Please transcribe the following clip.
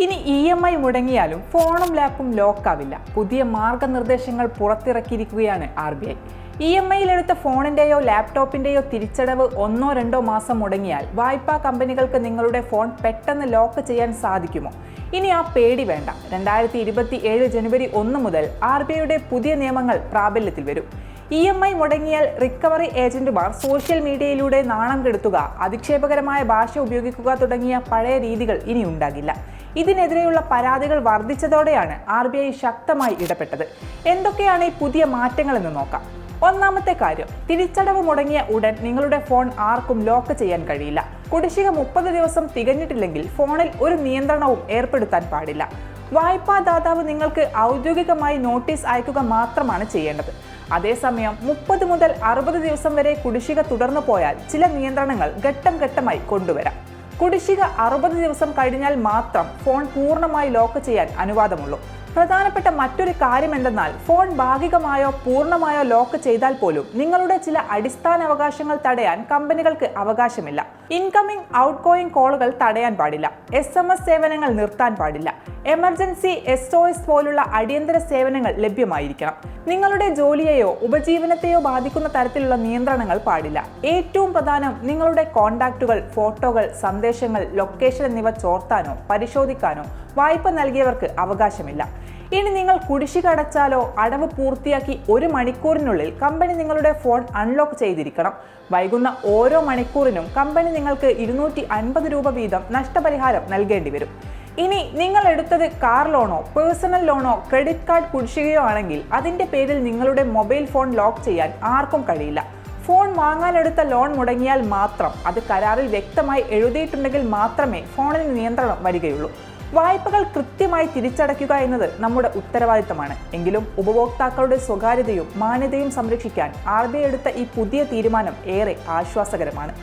ഇനി EMI മുടങ്ങിയാലും ഫോണും ലാപ്പും ലോക്കാവില്ല. പുതിയ മാർഗനിർദ്ദേശങ്ങൾ പുറത്തിറക്കിയിരിക്കുകയാണ് RBI. EMIയിൽ എടുത്ത ഫോണിൻ്റെയോ ലാപ്ടോപ്പിൻ്റെയോ തിരിച്ചടവ് 1-2 മാസം മുടങ്ങിയാൽ വായ്പാ കമ്പനികൾക്ക് നിങ്ങളുടെ ഫോൺ പെട്ടെന്ന് ലോക്ക് ചെയ്യാൻ സാധിക്കുമോ? ഇനി ആ പേടി വേണ്ട. 2027 ജനുവരി 1 മുതൽ RBIയുടെ പുതിയ നിയമങ്ങൾ പ്രാബല്യത്തിൽ വരും. EMI മുടങ്ങിയാൽ റിക്കവറി ഏജന്റുമാർ സോഷ്യൽ മീഡിയയിലൂടെ നാണം കെടുത്തുക, അധിക്ഷേപകരമായ ഭാഷ ഉപയോഗിക്കുക തുടങ്ങിയ പഴയ രീതികൾ ഇനി ഉണ്ടാകില്ല. ഇതിനെതിരെയുള്ള പരാതികൾ വർദ്ധിച്ചതോടെയാണ് RBI ശക്തമായി ഇടപെട്ടത്. എന്തൊക്കെയാണ് ഈ പുതിയ മാറ്റങ്ങളെന്ന് നോക്കാം. ഒന്നാമത്തെ കാര്യം, തിരിച്ചടവ് മുടങ്ങിയ ഉടൻ നിങ്ങളുടെ ഫോൺ ആർക്കും ലോക്ക് ചെയ്യാൻ കഴിയില്ല. കുടിശ്ശിക 30 ദിവസം തികഞ്ഞിട്ടില്ലെങ്കിൽ ഫോണിൽ ഒരു നിയന്ത്രണവും ഏർപ്പെടുത്താൻ പാടില്ല. വായ്പാദാതാവ് നിങ്ങൾക്ക് ഔദ്യോഗികമായി നോട്ടീസ് അയക്കുക മാത്രമാണ് ചെയ്യേണ്ടത്. അതേസമയം 30 മുതൽ 60 ദിവസം വരെ കുടിശ്ശിക തുടർന്നു പോയാൽ ചില നിയന്ത്രണങ്ങൾ ഘട്ടം ഘട്ടമായി കൊണ്ടുവരാം. കുടിശ്ശിക 60 ദിവസം കഴിഞ്ഞാൽ മാത്രം ഫോൺ പൂർണ്ണമായി ലോക്ക് ചെയ്യാൻ അനുവാദമുള്ളൂ. പ്രധാനപ്പെട്ട മറ്റൊരു കാര്യം എന്തെന്നാൽ, ഫോൺ ഭാഗികമായോ പൂർണ്ണമായോ ലോക്ക് ചെയ്താൽ പോലും നിങ്ങളുടെ ചില അടിസ്ഥാന അവകാശങ്ങൾ തടയാൻ കമ്പനികൾക്ക് അവകാശമില്ല. ഇൻകമിംഗ് ഔട്ട്ഗോയിങ് കോളുകൾ തടയാൻ പാടില്ല. SMS സേവനങ്ങൾ നിർത്താൻ പാടില്ല. എമർജൻസി SOS പോലുള്ള അടിയന്തര സേവനങ്ങൾ ലഭ്യമായിരിക്കണം. നിങ്ങളുടെ ജോലിയെയോ ഉപജീവനത്തെയോ ബാധിക്കുന്ന തരത്തിലുള്ള നിയന്ത്രണങ്ങൾ പാടില്ല. ഏറ്റവും പ്രധാനം, നിങ്ങളുടെ കോൺടാക്റ്റുകൾ, ഫോട്ടോകൾ, സന്ദേശങ്ങൾ, ലൊക്കേഷൻ എന്നിവ ചോർത്താനോ പരിശോധിക്കാനോ വായ്പ നൽകിയവർക്ക് അവകാശമില്ല. ഇനി നിങ്ങൾ കുടിശ്ശിക അടച്ചാലോ അടവ് പൂർത്തിയാക്കി 1 മണിക്കൂറിനുള്ളിൽ കമ്പനി നിങ്ങളുടെ ഫോൺ അൺലോക്ക് ചെയ്തിരിക്കണം. വൈകുന്ന ഓരോ മണിക്കൂറിനും കമ്പനി നിങ്ങൾക്ക് 250 രൂപ വീതം നഷ്ടപരിഹാരം നൽകേണ്ടി വരും. ഇനി നിങ്ങൾ എടുത്തത് കാർ ലോണോ പേഴ്സണൽ ലോണോ ക്രെഡിറ്റ് കാർഡ് കുടിശ്ശികയോ ആണെങ്കിൽ അതിൻ്റെ പേരിൽ നിങ്ങളുടെ മൊബൈൽ ഫോൺ ലോക്ക് ചെയ്യാൻ ആർക്കും കഴിയില്ല. ഫോൺ വാങ്ങാനെടുത്ത ലോൺ മുടങ്ങിയാൽ മാത്രം, അത് കരാറിൽ വ്യക്തമായി എഴുതിയിട്ടുണ്ടെങ്കിൽ മാത്രമേ ഫോണിൽ നിയന്ത്രണം വരികയുള്ളൂ. വായ്പകൾ കൃത്യമായി തിരിച്ചടയ്ക്കുക എന്നത് നമ്മുടെ ഉത്തരവാദിത്തമാണ്. എങ്കിലും ഉപഭോക്താക്കളുടെ സ്വകാര്യതയും മാന്യതയും സംരക്ഷിക്കാൻ RBI എടുത്ത ഈ പുതിയ തീരുമാനം ഏറെ ആശ്വാസകരമാണ്.